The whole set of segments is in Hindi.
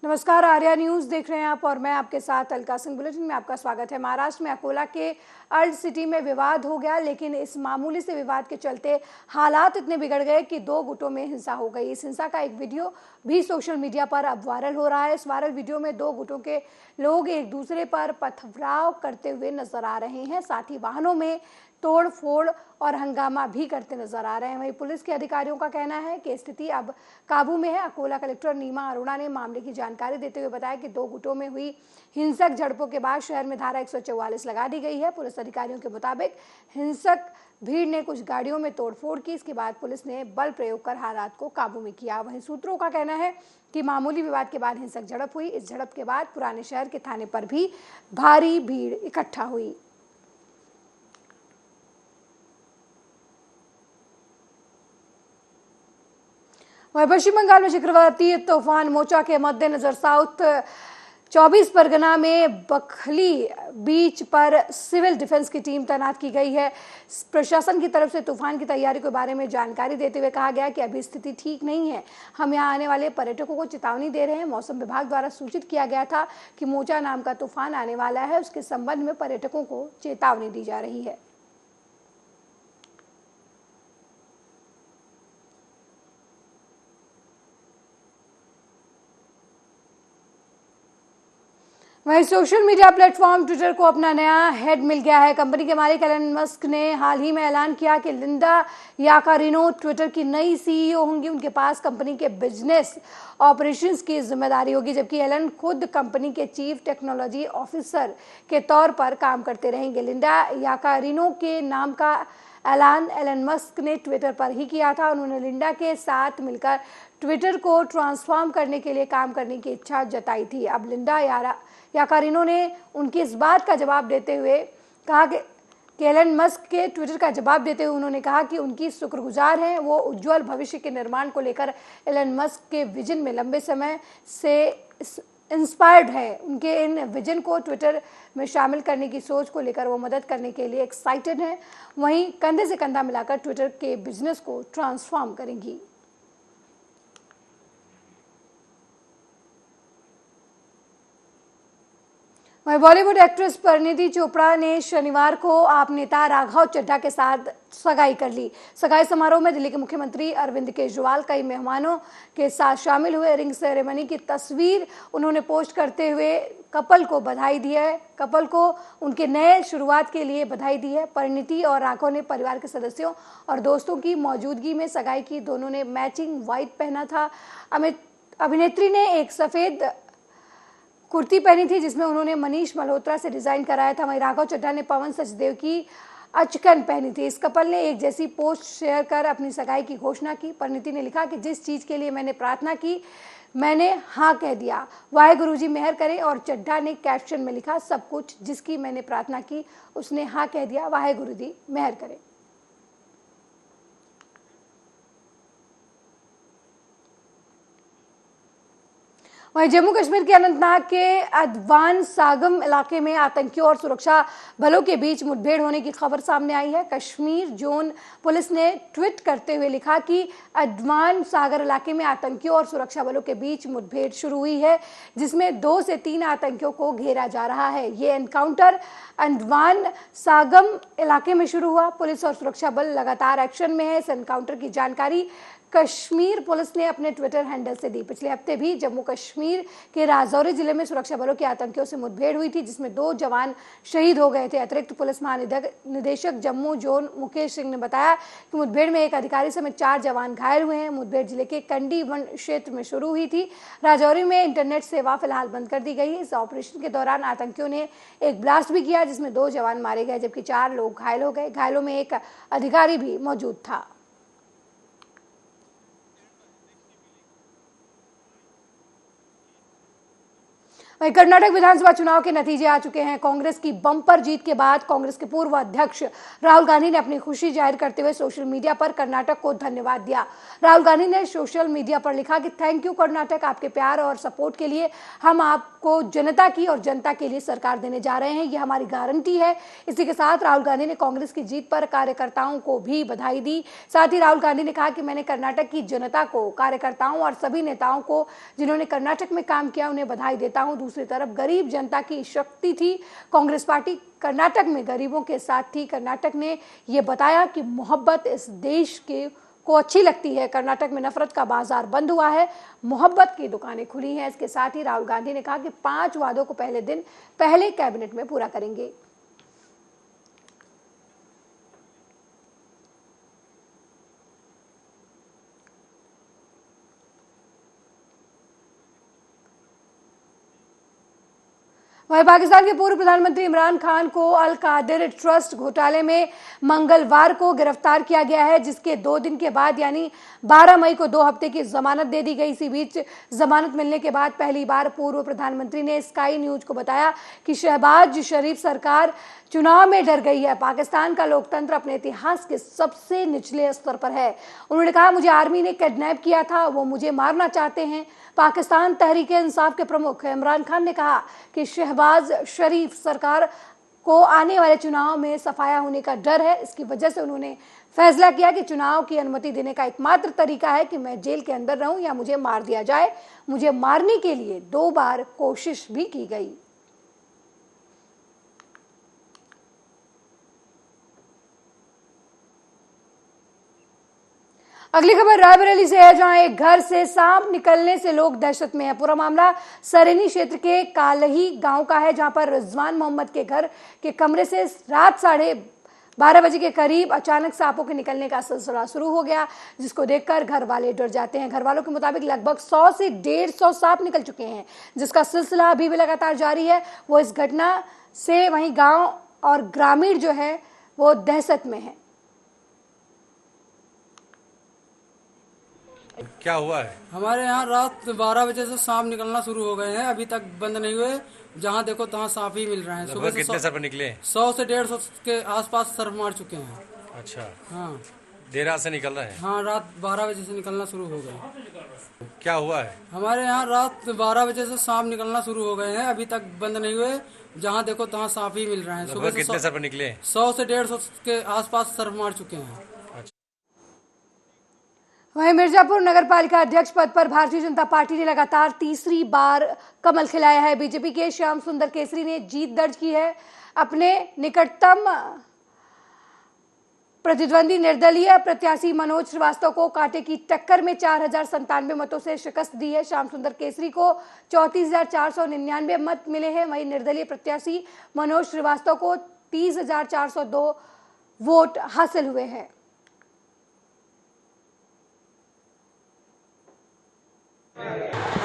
नमस्कार, आर्या न्यूज़ देख रहे हैं आप और मैं आपके साथ अलका सिंह। बुलेटिन में आपका स्वागत है। महाराष्ट्र में अकोला के अर्ल सिटी में विवाद हो गया, लेकिन इस मामूली से विवाद के चलते हालात इतने बिगड़ गए कि दो गुटों में हिंसा हो गई। इस हिंसा का एक वीडियो भी सोशल मीडिया पर अब वायरल हो रहा है। इस वायरल वीडियो में दो गुटों के लोग एक दूसरे पर पथराव करते हुए नजर आ रहे हैं, साथ ही वाहनों में तोड़ फोड़ और हंगामा भी करते नजर आ रहे हैं। वहीं पुलिस के अधिकारियों का कहना है कि स्थिति अब काबू में है। अकोला कलेक्टर नीमा अरोड़ा ने मामले की जानकारी देते हुए बताया कि दो गुटों में हुई हिंसक झड़पों के बाद शहर में धारा 144 लगा दी गई है। पुलिस अधिकारियों के मुताबिक हिंसक भीड़ ने कुछ गाड़ियों में तोड़फोड़ की। इसके बाद पुलिस ने बल प्रयोग कर हालात को काबू में किया। वहीं सूत्रों का कहना है कि मामूली विवाद के बाद हिंसक झड़प हुई। इस झड़प के बाद पुराने शहर के थाने पर भी भारी भीड़ इकट्ठा हुई। वहीं पश्चिम बंगाल में चक्रवाती तूफान मोचा के मद्देनजर साउथ 24 परगना में बखली बीच पर सिविल डिफेंस की टीम तैनात की गई है। प्रशासन की तरफ से तूफान की तैयारी के बारे में जानकारी देते हुए कहा गया कि अभी स्थिति ठीक नहीं है। हम यहां आने वाले पर्यटकों को चेतावनी दे रहे हैं। मौसम विभाग द्वारा सूचित किया गया था कि मोचा नाम का तूफान आने वाला है। उसके संबंध में पर्यटकों को चेतावनी दी जा रही है। वहीं सोशल मीडिया प्लेटफॉर्म ट्विटर को अपना नया हेड मिल गया है। कंपनी के मालिक एलन मस्क ने हाल ही में ऐलान किया कि लिंडा याकारिनो ट्विटर की नई सीईओ होंगी। उनके पास कंपनी के बिजनेस ऑपरेशंस की जिम्मेदारी होगी, जबकि एलन खुद कंपनी के चीफ टेक्नोलॉजी ऑफिसर के तौर पर काम करते रहेंगे। लिंडा याकारिनो के नाम का ऐलान एलन मस्क ने ट्विटर पर ही किया था। उन्होंने लिंडा के साथ मिलकर ट्विटर को ट्रांसफॉर्म करने के लिए काम करने की इच्छा जताई थी। अब लिंडा याकारिनो ने उनकी इस बात का जवाब देते हुए कहा कि एलन मस्क के ट्विटर का जवाब देते हुए उन्होंने कहा कि उनकी शुक्रगुजार हैं। वो उज्जवल भविष्य के निर्माण को लेकर एलन मस्क के विजन में लंबे समय से इंस्पायर्ड है। उनके इन विजन को ट्विटर में शामिल करने की सोच को लेकर वो मदद करने के लिए एक्साइटेड हैं। वहीं कंधे से कंधा मिलाकर ट्विटर के बिजनेस को ट्रांसफॉर्म करेंगी। वहीं बॉलीवुड एक्ट्रेस परिणीति चोपड़ा ने शनिवार को आप नेता राघव चड्ढा के साथ सगाई कर ली। सगाई समारोह में दिल्ली के मुख्यमंत्री अरविंद केजरीवाल कई मेहमानों के साथ शामिल हुए। रिंग सेरेमनी की तस्वीर उन्होंने पोस्ट करते हुए कपल को बधाई दी है। कपल को उनके नए शुरुआत के लिए बधाई दी है। परिणीति और राघव ने परिवार के सदस्यों और दोस्तों की मौजूदगी में सगाई की। दोनों ने मैचिंग व्हाइट पहना था। अभिनेत्री ने एक सफेद कुर्ती पहनी थी जिसमें उन्होंने मनीष मल्होत्रा से डिजाइन कराया था। वहीं राघव चड्ढा ने पवन सचदेव की अचकन पहनी थी। इस कपल ने एक जैसी पोस्ट शेयर कर अपनी सगाई की घोषणा की। परिणीति ने लिखा कि जिस चीज के लिए मैंने प्रार्थना की मैंने हाँ कह दिया, वाहेगुरु जी मेहर करें। और चड्ढा ने कैप्शन में लिखा, सब कुछ जिसकी मैंने प्रार्थना की उसने हाँ कह दिया, वाहेगुरु जी मेहर करें। वहीं जम्मू कश्मीर के अनंतनाग के अदवान सागम इलाके में आतंकियों और सुरक्षा बलों के बीच मुठभेड़ होने की खबर सामने आई है। कश्मीर जोन पुलिस ने ट्वीट करते हुए लिखा कि अदवान सागर इलाके में आतंकियों और सुरक्षा बलों के बीच मुठभेड़ शुरू हुई है, जिसमें 2 से 3 आतंकियों को घेरा जा रहा है। ये एनकाउंटर अदवान सागम इलाके में शुरू हुआ। पुलिस और सुरक्षा बल लगातार एक्शन में है। इस एनकाउंटर की जानकारी कश्मीर पुलिस ने अपने ट्विटर हैंडल से दी। पिछले हफ्ते भी जम्मू कश्मीर के राजौरी जिले में सुरक्षा बलों के आतंकियों से मुठभेड़ हुई थी, जिसमें 2 जवान शहीद हो गए थे। अतिरिक्त पुलिस महानिदेशक जम्मू जोन मुकेश सिंह ने बताया कि मुठभेड़ में एक अधिकारी समेत 4 जवान घायल हुए हैं। मुठभेड़ जिले के कंडी वन क्षेत्र में शुरू हुई थी। राजौरी में इंटरनेट सेवा फिलहाल बंद कर दी गई है। इस ऑपरेशन के दौरान आतंकियों ने एक ब्लास्ट भी किया, जिसमें 2 जवान मारे गए जबकि 4 लोग घायल हो गए। घायलों में एक अधिकारी भी मौजूद था। वहीं कर्नाटक विधानसभा चुनाव के नतीजे आ चुके हैं। कांग्रेस की बम्पर जीत के बाद कांग्रेस के पूर्व अध्यक्ष राहुल गांधी ने अपनी खुशी जाहिर करते हुए सोशल मीडिया पर कर्नाटक को धन्यवाद दिया। राहुल गांधी ने सोशल मीडिया पर लिखा कि थैंक यू कर्नाटक, आपके प्यार और सपोर्ट के लिए। हम आपको जनता की और जनता के लिए सरकार देने जा रहे हैं, ये हमारी गारंटी है। इसी के साथ राहुल गांधी ने कांग्रेस की जीत पर कार्यकर्ताओं को भी बधाई दी। साथ ही राहुल गांधी ने कहा कि मैंने कर्नाटक की जनता को, कार्यकर्ताओं और सभी नेताओं को जिन्होंने कर्नाटक में काम किया, उन्हें बधाई देता हूं। दूसरी तरफ गरीब जनता की शक्ति थी कांग्रेस पार्टी, कर्नाटक में गरीबों के साथ थी। कर्नाटक ने यह बताया कि मोहब्बत इस देश के को अच्छी लगती है। कर्नाटक में नफरत का बाजार बंद हुआ है, मोहब्बत की दुकानें खुली हैं। इसके साथ ही राहुल गांधी ने कहा कि 5 वादों को पहले दिन पहले कैबिनेट में पूरा करेंगे। वहीं पाकिस्तान के पूर्व प्रधानमंत्री इमरान खान को अल कादिर ट्रस्ट घोटाले में मंगलवार को गिरफ्तार किया गया है, जिसके 2 दिन के बाद यानी 12 मई को 2 हफ्ते की जमानत दे दी गई। इसी बीच जमानत मिलने के बाद पहली बार पूर्व प्रधानमंत्री ने स्काई न्यूज को बताया कि शहबाज शरीफ सरकार चुनाव में डर गई है। पाकिस्तान का लोकतंत्र अपने इतिहास के सबसे निचले स्तर पर है। उन्होंने कहा, मुझे आर्मी ने किडनैप किया था, वो मुझे मारना चाहते हैं। पाकिस्तान तहरीक इंसाफ के प्रमुख इमरान खान ने कहा कि शहबाज शरीफ सरकार को आने वाले चुनाव में सफाया होने का डर है। इसकी वजह से उन्होंने फैसला किया कि चुनाव की अनुमति देने का एकमात्र तरीका है कि मैं जेल के अंदर रहूं या मुझे मार दिया जाए। मुझे मारने के लिए 2 बार कोशिश भी की गई। अगली खबर रायबरेली से है, जहां एक घर से सांप निकलने से लोग दहशत में हैं। पूरा मामला सरेनी क्षेत्र के कालही गांव का है, जहां पर रिजवान मोहम्मद के घर के कमरे से रात 12:30 बजे के करीब अचानक सांपों के निकलने का सिलसिला शुरू हो गया, जिसको देखकर घर वाले डर जाते हैं। घर वालों के मुताबिक लगभग 100 से 150 सांप निकल चुके हैं, जिसका सिलसिला अभी भी लगातार जारी है। वो इस घटना से वहीं गाँव और ग्रामीण जो है वो दहशत में है। क्या हुआ है? हमारे यहाँ रात 12 बजे से सांप निकलना शुरू हो गए हैं, अभी तक बंद नहीं हुए। जहाँ देखो तहाँ सांप ही मिल रहे हैं। सुबह कितने सर्प निकले? 100 से 150 के आसपास सर्प मार चुके हैं। अच्छा, हाँ, देर रात से निकल रहे हैं? हाँ, रात 12 बजे से निकलना शुरू हो गए। क्या हुआ है? हमारे यहाँ रात 12 बजे से सांप निकलना शुरू हो गए हैं, अभी तक बंद नहीं हुए। जहाँ देखो तहाँ सांप ही मिल रहे हैं। सुबह कितने सर्प निकले? 100 से 150 के आसपास सर्प मार चुके हैं। वहीं मिर्जापुर नगर पालिका अध्यक्ष पद पर भारतीय जनता पार्टी ने लगातार तीसरी बार कमल खिलाया है। बीजेपी के श्याम सुंदर केसरी ने जीत दर्ज की है। अपने निकटतम प्रतिद्वंदी निर्दलीय प्रत्याशी मनोज श्रीवास्तव को कांटे की टक्कर में 4097 मतों से शिकस्त दी है। श्याम सुंदर केसरी को 34,499 मत मिले हैं। वहीं निर्दलीय प्रत्याशी मनोज श्रीवास्तव को 30,402 वोट हासिल हुए हैं।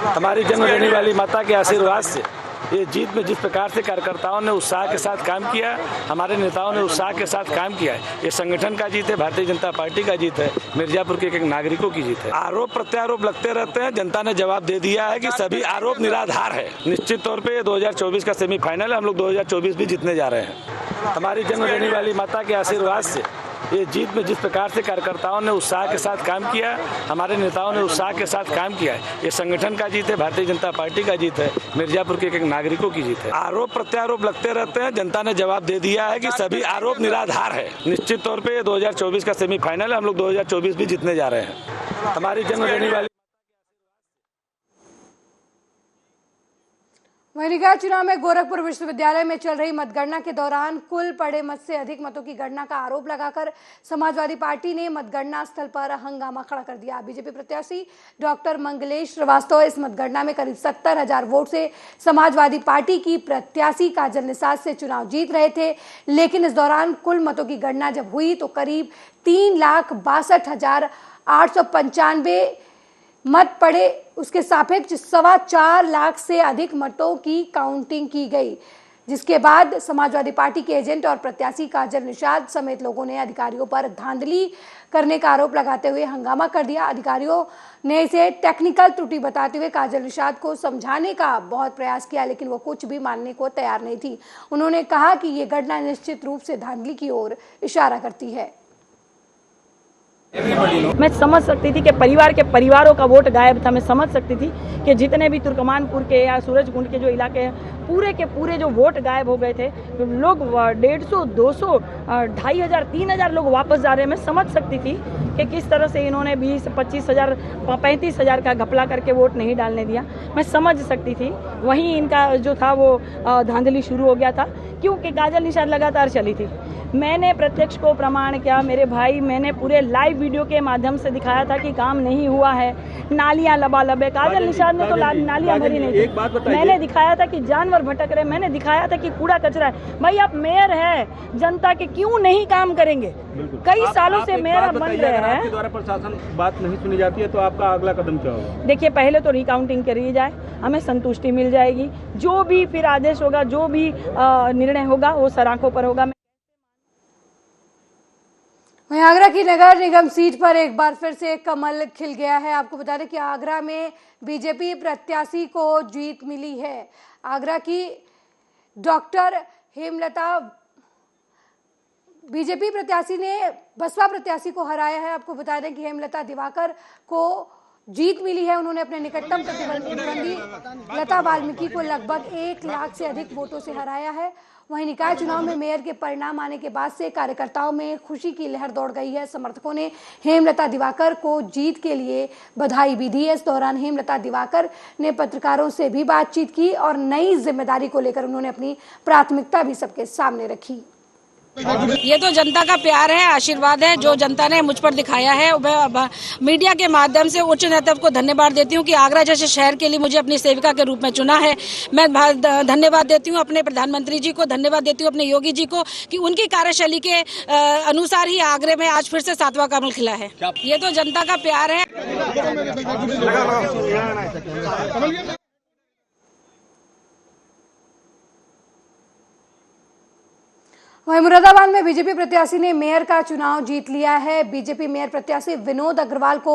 हमारी जन्म देने वाली माता के आशीर्वाद से ये जीत में जिस प्रकार से कार्यकर्ताओं ने उत्साह के साथ काम किया, हमारे नेताओं ने उत्साह के साथ काम किया है, ये संगठन का जीत है, भारतीय जनता पार्टी का जीत है, मिर्जापुर के एक नागरिकों की जीत है। आरोप प्रत्यारोप लगते रहते हैं, जनता ने जवाब दे दिया है कि सभी आरोप निराधार है। निश्चित तौर पे 2024 का सेमीफाइनल है, हम लोग 2024 भी जीतने जा रहे हैं। हमारी जन्म देने वाली माता के आशीर्वाद से ये जीत में जिस प्रकार से कार्यकर्ताओं ने उत्साह के साथ काम किया, हमारे नेताओं ने उत्साह के साथ काम किया है, ये संगठन का जीत है, भारतीय जनता पार्टी का जीत है, मिर्जापुर के एक नागरिकों की जीत है। आरोप प्रत्यारोप लगते रहते हैं, जनता ने जवाब दे दिया है कि सभी आरोप निराधार है। निश्चित तौर पे 2024 का सेमीफाइनल है, हम लोग 2024 भी जीतने जा रहे हैं। हमारी जन्म देने वाली वहीं निकाय चुनाव में गोरखपुर विश्वविद्यालय में चल रही मतगणना के दौरान कुल पड़े मत से अधिक मतों की गणना का आरोप लगाकर समाजवादी पार्टी ने मतगणना स्थल पर हंगामा खड़ा कर दिया। बीजेपी प्रत्याशी डॉक्टर मंगलेश श्रीवास्तव इस मतगणना में करीब 70,000 वोट से समाजवादी पार्टी की प्रत्याशी काजल निषाद से चुनाव जीत रहे थे, लेकिन इस दौरान कुल मतों की गणना जब हुई तो करीब 3,62,895 मत पड़े। उसके सापेक्ष 4.25 लाख से अधिक मतों की काउंटिंग की गई, जिसके बाद समाजवादी पार्टी के एजेंट और प्रत्याशी काजल निषाद समेत लोगों ने अधिकारियों पर धांधली करने का आरोप लगाते हुए हंगामा कर दिया। अधिकारियों ने इसे टेक्निकल त्रुटि बताते हुए काजल निषाद को समझाने का बहुत प्रयास किया, लेकिन वो कुछ भी मानने को तैयार नहीं थी। उन्होंने कहा कि ये घटना निश्चित रूप से धांधली की ओर इशारा करती है। मैं समझ सकती थी कि परिवारों का वोट गायब था। मैं समझ सकती थी कि जितने भी तुर्कमानपुर के या सूरजकुंड के जो इलाके हैं पूरे के पूरे जो वोट गायब हो गए थे, लोग 150, 200, 2500, 3000 लोग वापस जा रहे हैं। मैं समझ सकती थी कि किस तरह से इन्होंने 20, 25,000, 35,000 का घपला करके वोट नहीं डालने दिया। मैं समझ सकती थी। वहीं इनका जो था वो धांधली शुरू हो गया था, क्योंकि काजल निषाद लगातार चली थी। मैंने प्रत्यक्ष को प्रमाण किया, मेरे भाई, मैंने पूरे लाइव वीडियो के माध्यम से दिखाया था कि काम नहीं हुआ है, नालियां लबालब है। काजल निषाद ने तो नालियां भरी नहीं थी। मैंने दिखाया था कि जानवर भटक रहे, मैंने दिखाया था कि कूड़ा कचरा है। भाई आप मेयर है जनता के, क्यों नहीं काम करेंगे? कई सालों से मेयर बन रहे हैं। आपके द्वारा प्रशासन बात नहीं सुनी जाती है तो आपका अगला कदम क्या होगा? देखिए, पहले तो रिकाउंटिंग करी जाए, हमें संतुष्टि मिल जाएगी। जो भी फिर आदेश होगा, जो भी निर्णय होगा वो सराखों पर होगा। वहीं आगरा की नगर निगम सीट पर एक बार फिर से कमल खिल गया है। आपको बता दें कि आगरा में बीजेपी प्रत्याशी को जीत मिली है। आगरा की डॉक्टर हेमलता, बीजेपी प्रत्याशी ने बसपा प्रत्याशी को हराया है। आपको बता दें कि हेमलता दिवाकर को जीत मिली है। उन्होंने अपने निकटतम प्रतिद्वंदी लता वाल्मीकि को लगभग 1 लाख से अधिक वोटों से हराया है। वहीं निकाय चुनाव में मेयर के परिणाम आने के बाद से कार्यकर्ताओं में खुशी की लहर दौड़ गई है। समर्थकों ने हेमलता दिवाकर को जीत के लिए बधाई भी दी है। इस दौरान हेमलता दिवाकर ने पत्रकारों से भी बातचीत की और नई जिम्मेदारी को लेकर उन्होंने अपनी प्राथमिकता भी सबके सामने रखी। ये तो जनता का प्यार है, आशीर्वाद है जो जनता ने मुझ पर दिखाया है। मैं मीडिया के माध्यम से उच्च नेतृत्व को धन्यवाद देती हूँ कि आगरा जैसे शहर के लिए मुझे अपनी सेविका के रूप में चुना है। मैं धन्यवाद देती हूँ अपने प्रधानमंत्री जी को, धन्यवाद देती हूँ अपने योगी जी को कि उनकी कार्यशैली के अनुसार ही आगरे में आज फिर से 7वां कमल खिला है। ये तो जनता का प्यार है। वहीं मुरादाबाद में बीजेपी प्रत्याशी ने मेयर का चुनाव जीत लिया है। बीजेपी मेयर प्रत्याशी विनोद अग्रवाल को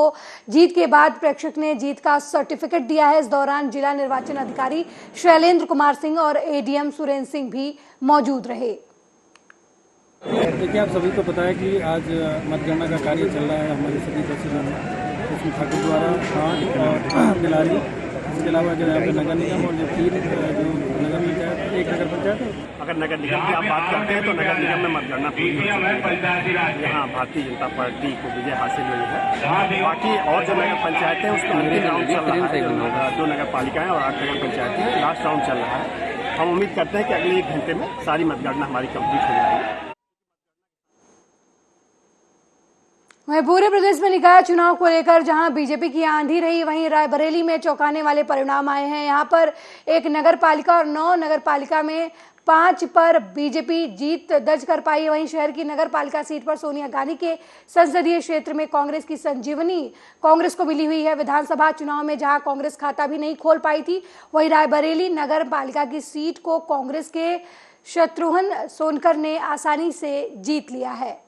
जीत के बाद प्रेक्षक ने जीत का सर्टिफिकेट दिया है। इस दौरान जिला निर्वाचन अधिकारी शैलेंद्र कुमार सिंह और एडीएम सुरेंद्र सिंह भी मौजूद रहे। देखिए, आप सभी को पता है कि आज मतगणना का कार्य चल रहा है हमारे सभी तहसीलों में। उसमें ठाकुर द्वारा 8 और बिलारी, इसके अलावा जो यहाँ पे नगर निगम और जो 3 जो नगर पंचायत, 1 नगर पंचायत। अगर नगर निगम की आप बात करते हैं तो नगर निगम में मतगणना पूरी हो चुकी है। यहाँ भारतीय जनता पार्टी को विजय हासिल हुई है। बाकी और जो नगर पंचायत है उसका अंतिम राउंड चल रहा है। 2 नगर पालिकाएं और 8 नगर पंचायतें हैं, लास्ट राउंड चल रहा है। हम उम्मीद करते हैं कि अगले 1 घंटे में सारी मतगणना हमारी कंप्लीट हो जाएगी। वहीं पूरे प्रदेश में निकाय चुनाव को लेकर जहां बीजेपी की आंधी रही, वहीं रायबरेली में चौंकाने वाले परिणाम आए हैं। यहां पर 1 नगर पालिका और 9 नगर पालिका में 5 पर बीजेपी जीत दर्ज कर पाई। वहीं शहर की नगर पालिका सीट पर सोनिया गांधी के संसदीय क्षेत्र में कांग्रेस की संजीवनी कांग्रेस को मिली हुई है। विधानसभा चुनाव में जहां कांग्रेस खाता भी नहीं खोल पाई थी, वहीं रायबरेली नगर पालिका की सीट को कांग्रेस के शत्रुघ्न सोनकर ने आसानी से जीत लिया है।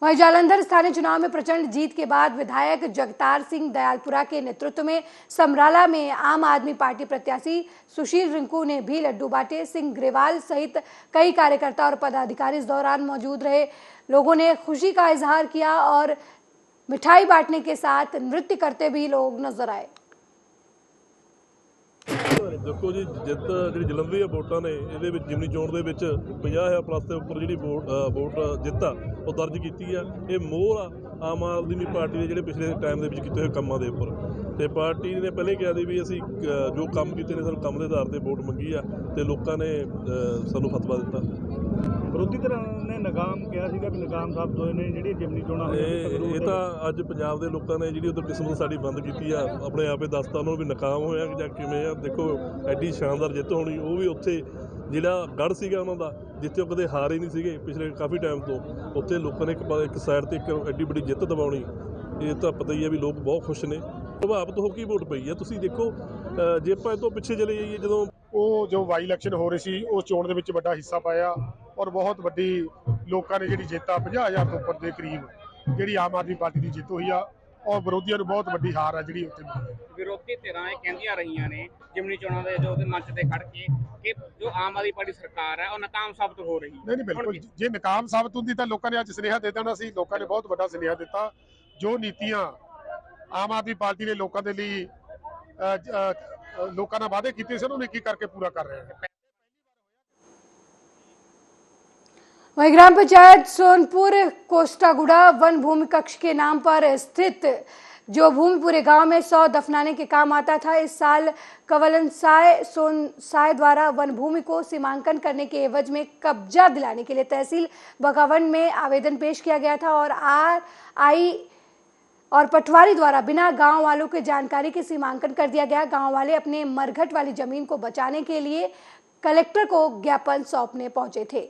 वहीं जालंधर स्थानीय चुनाव में प्रचंड जीत के बाद विधायक जगतार सिंह दयालपुरा के नेतृत्व में समराला में आम आदमी पार्टी प्रत्याशी सुशील रिंकू ने भी लड्डू बांटे। सिंह ग्रेवाल सहित कई कार्यकर्ता और पदाधिकारी इस दौरान मौजूद रहे। लोगों ने खुशी का इजहार किया और मिठाई बांटने के साथ नृत्य करते भी लोग नजर आए। देखो जी, जित जी जलंधर वोटा ने ये जिमनी चोण के 50,000+ के उपर जी वोट जित आ दर्ज की है। ये मोहर आ आम आदमी पार्टी के जो पिछले टाइम के किए हुए कामों के उपर। तो पार्टी ने पहले कहा भी असी जो काम किए ने सू काम के आधार पर वोट मंगी आ, तो लोगों ने सूँ फतवा दिता। विरोधी धਿਰ ने नाकाम किया भी नाकाम साबित होए ने जी जिमनी चोणां। ये तो अज पंजाब के लोगों ने जी उधर किस्मत साड़ी बंद की आ, अपने आप ही दसता उन्होंने भी नाकाम होया जां किवें आ। देखो एडी शानदार जित होनी, वो भी उत्थे जिहड़ा गढ़ सीगा उन्हां दा, जिथे वो कदे हार ही नहीं सीगे पिछले काफ़ी टाइम तो। उत्थे लोगों ने एक साइड ते एक एडी बड़ी जित दबाउणी, ये तो पता ही है भी लोग बहुत खुश ने। ਪ੍ਰਭਾਵਿਤ ਹੋ ਕੇ ਵੋਟ ਪਈ ਹੈ। ਤੁਸੀਂ ਦੇਖੋ ਜੇ ਆਪਾਂ ਇਹ ਤੋਂ ਪਿੱਛੇ ਚਲੇ ਜਾਈਏ, ਜਦੋਂ ਉਹ ਜੋ ਵਾਈ ਇਲੈਕਸ਼ਨ ਹੋ ਰਹੀ ਸੀ ਉਹ ਚੋਣ ਦੇ ਵਿੱਚ ਵੱਡਾ ਹਿੱਸਾ ਪਾਇਆ ਔਰ ਬਹੁਤ ਵੱਡੀ ਲੋਕਾਂ ਨੇ ਜਿਹੜੀ ਜਿੱਤ ਆ 50,000 ਤੋਂ ਉੱਪਰ ਦੇ ਕਰੀਬ ਜਿਹੜੀ ਆਮ ਆਦਮੀ ਪਾਰਟੀ ਦੀ ਜਿੱਤ ਹੋਈ ਆ ਔਰ ਵਿਰੋਧੀਆਂ ਨੂੰ ਬਹੁਤ ਵੱਡੀ ਹਾਰ ਆ ਜਿਹੜੀ ਉੱਥੇ ਮਿਲੀ ਹੈ। ਵਿਰੋਧੀ ਧਿਰਾਂ ਇਹ ਕਹਿੰਦੀਆਂ ਰਹੀਆਂ ਨੇ ਜਿਮਨੀ ਚੋਣਾਂ ਦੇ ਜੋ ਉਹਦੇ ਮੰਚ ਤੇ ਖੜ ਕੇ ਕਿ ਜੋ ਆਮ ਆਦਮੀ ਪਾਰਟੀ ਸਰਕਾਰ ਹੈ ਉਹ ਨਾਕਾਮ ਸਾਬਤ ਹੋ ਰਹੀ ਹੈ। ਨਹੀਂ ਬਿਲਕੁਲ, ਜੇ ਨਾਕਾਮ ਸਾਬਤ ਹੁੰਦੀ ਤਾਂ ਲੋਕਾਂ ਨੇ ਅੱਜ ਸੁਨੇਹਾ ਦੇ ਦੇਣਾ ਸੀ। ਲੋਕਾਂ ਨੇ ਬਹੁਤ ਵੱਡਾ ਸੁਨੇਹਾ ਦਿੱਤਾ। ਜੋ ਨੀਤੀਆਂ ਆਮ ਆਦਮੀ ਪਾਰਟੀ ਨੇ ਲੋਕਾਂ ਦੇ ਲਈ ਲੋਕਾਂ ਨਾਲ ਵਾਅਦੇ ਕੀਤੇ ਸੀ ਉਹਨੂੰ ਇੱਕ ਇੱਕ करके पूरा कर रहे हैं। वहीं ग्राम पंचायत सोनपुर कोष्टागुड़ा वन भूमि कक्ष के नाम पर स्थित जो भूमि पूरे गांव में 100 दफनाने के काम आता था, इस साल कवलन साय द्वारा वन भूमि को सीमांकन करने के एवज में कब्जा दिलाने के लिए तहसील बगावन में आवेदन पेश किया गया था और RI और पटवारी द्वारा बिना गांव वालों के जानकारी के सीमांकन कर दिया गया। गांव वाले अपने मरघट वाली जमीन को बचाने के लिए कलेक्टर को ज्ञापन सौंपने पहुंचे थे।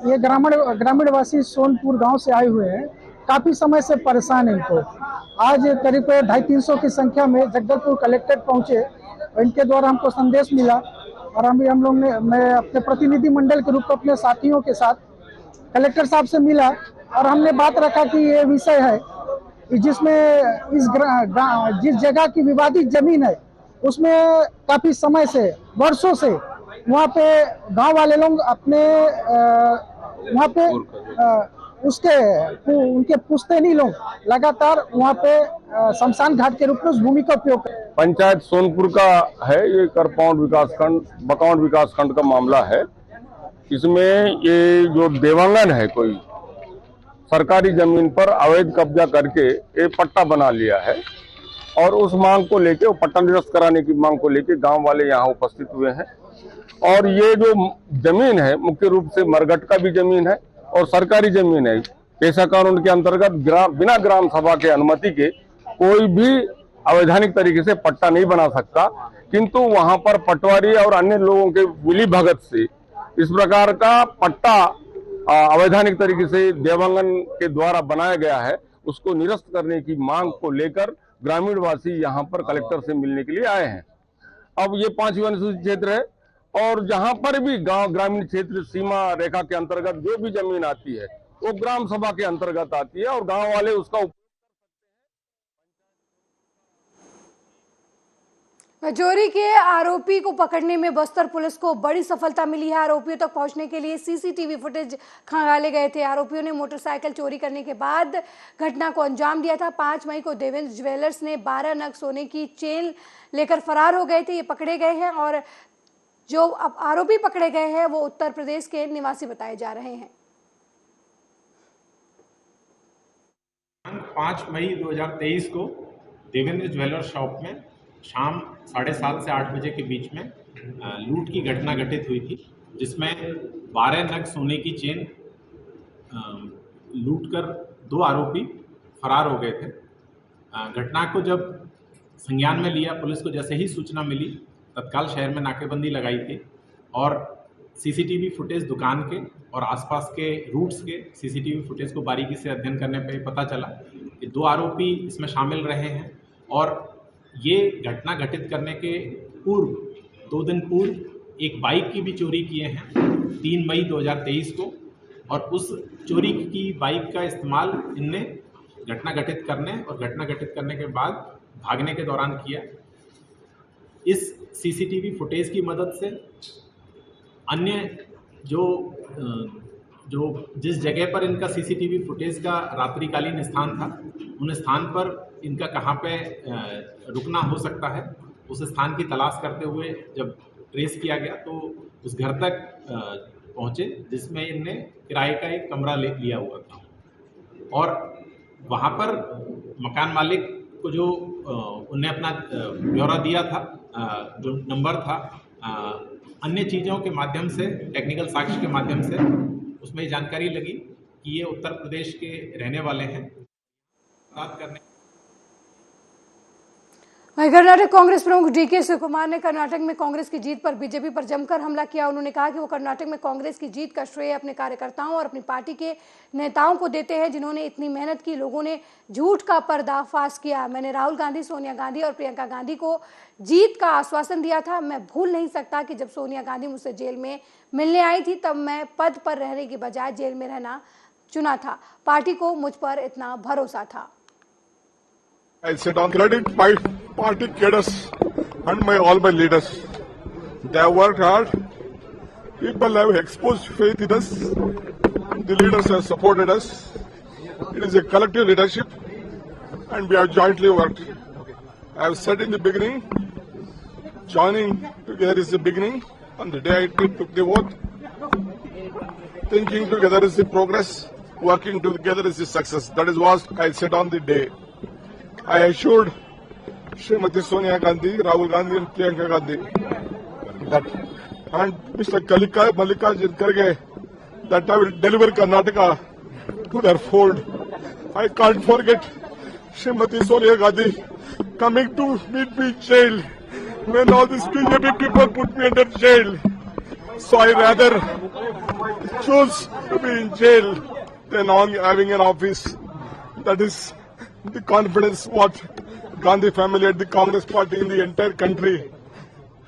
ये ग्रामीण वासी सोनपुर गांव से आए हुए हैं, काफी समय से परेशान है इनको। आज करीब 250-300 की संख्या में जगदलपुर कलेक्ट्रेट पहुंचे और इनके द्वारा हमको संदेश मिला और हम लोग ने मैं अपने प्रतिनिधि मंडल के रूप में अपने साथियों के साथ कलेक्टर साहब से मिला और हमने बात रखा कि ये विषय है कि जिसमें जिस जगह की विवादित जमीन है उसमें काफी समय से वर्षों से वहाँ पे गांव वाले लोग अपने वहाँ पे उनके पुश्तैनी लोग लगातार वहाँ पे शमशान घाट के रूप में उस भूमि का उपयोग करते हैं। पंचायत सोनपुर का है, ये करपौंड बकौंड विकास खंड का मामला है। इसमें ये जो देवांगन है कोई सरकारी जमीन पर अवैध कब्जा करके एक पट्टा बना लिया है और उस मांग को लेके, वो पट्टा निरस्त कराने की मांग को लेके गांव वाले यहाँ उपस्थित हुए हैं। और ये जो जमीन है मुख्य रूप से मरघट का भी जमीन है और सरकारी जमीन है। पेशा कानून के अंतर्गत बिना ग्राम सभा के अनुमति के कोई भी अवैधानिक तरीके से पट्टा नहीं बना सकता, किंतु वहां पर पटवारी और अन्य लोगों के मिली भगत से इस प्रकार का पट्टा अवैधानिक तरीके से देवांगन के द्वारा बनाया गया है, उसको निरस्त करने की मांग को लेकर ग्रामीण वासी यहाँ पर कलेक्टर से मिलने के लिए आए हैं। अब ये 5 अनुसूचित क्षेत्र है और जहाँ पर भी गांव ग्रामीण क्षेत्र सीमा रेखा के अंतर्गत जो भी जमीन आती है वो ग्राम सभा के अंतर्गत आती है और गांव वाले उसका चोरी के आरोपी को पकड़ने में बस्तर पुलिस को बड़ी सफलता मिली है। आरोपियों तक पहुंचने के लिए सीसीटीवी फुटेज खंगाले गए थे। आरोपियों ने मोटरसाइकिल चोरी करने के बाद घटना को अंजाम दिया था। 5 मई को देवेंद्र ज्वेलर्स ने 12 नग सोने की चेन लेकर फरार हो गए थे। ये पकड़े गए हैं और जो अब आरोपी पकड़े गए हैं वो उत्तर प्रदेश के निवासी बताए जा रहे हैं। 5 मई 2023 को देवेंद्र ज्वेलर्स शॉप में शाम 7:30 से 8 बजे के बीच में लूट की घटना घटित हुई थी, जिसमें 12 नग सोने की चेन लूटकर 2 आरोपी फरार हो गए थे। घटना को जब संज्ञान में लिया, पुलिस को जैसे ही सूचना मिली तत्काल शहर में नाकेबंदी लगाई थी और सीसीटीवी फुटेज दुकान के और आसपास के रूट्स के सीसीटीवी फुटेज को बारीकी से अध्ययन करने पर पता चला कि 2 आरोपी इसमें शामिल रहे हैं और ये घटना घटित करने के पूर्व 2 दिन पूर्व एक बाइक की भी चोरी किए हैं 3 मई 2023 को और उस चोरी की बाइक का इस्तेमाल इनने घटना घटित करने और घटना घटित करने के बाद भागने के दौरान किया। इस सीसीटीवी फुटेज की मदद से अन्य जो जिस जगह पर इनका सीसीटीवी फुटेज का रात्रिकालीन स्थान था, उन स्थान पर इनका कहाँ पे रुकना हो सकता है, उस स्थान की तलाश करते हुए जब ट्रेस किया गया तो उस घर तक पहुँचे जिसमें इनने किराए का एक कमरा लिया हुआ था और वहाँ पर मकान मालिक को जो उन्हें अपना ब्यौरा दिया था, जो नंबर था, अन्य चीज़ों के माध्यम से, टेक्निकल साक्ष्य के माध्यम से उसमें ये जानकारी लगी कि ये उत्तर प्रदेश के रहने वाले हैं। बात करने वहीं कर्नाटक कांग्रेस प्रमुख डीके शिवकुमार ने कर्नाटक में कांग्रेस की जीत पर बीजेपी पर जमकर हमला किया। उन्होंने कहा कि वो कर्नाटक में कांग्रेस की जीत का श्रेय अपने कार्यकर्ताओं और अपनी पार्टी के नेताओं को देते हैं, जिन्होंने इतनी मेहनत की। लोगों ने झूठ का पर्दाफाश किया। मैंने राहुल गांधी, सोनिया गांधी और प्रियंका गांधी को जीत का आश्वासन दिया था। मैं भूल नहीं सकता कि जब सोनिया गांधी मुझसे जेल में मिलने आई थी, तब मैं पद पर रहने की बजाय जेल में रहना चुना था। पार्टी को मुझ पर इतना भरोसा था। I sit on credit my party cadres and all my leaders. They have worked hard. People have exposed faith in us. The leaders have supported us. It is a collective leadership, and we have jointly worked. I have said in the beginning, joining together is the beginning. On the day I took the oath, thinking together is the progress. Working together is the success. That is what I said on the day. I assured Srimati Sonia Gandhi, Rahul Gandhi and Priyanka Gandhi that, and Mr. Mallikarjun Kharge, that I will deliver Karnataka to their fold. I can't forget Srimati Sonia Gandhi coming to meet me in jail when all these BJP people put me under jail. So I rather choose to be in jail than on having an office. That is the confidence what Gandhi family and the Congress party in the entire country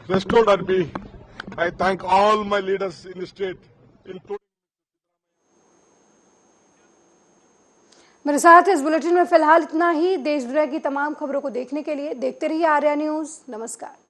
restored on me. I thank all my leaders in the state, including. मेरे साथ इस बुलेटिन में फिलहाल इतना ही। देश दुनिया की तमाम खबरों को देखने के लिए देखते रहिए आर्या न्यूज़। नमस्कार।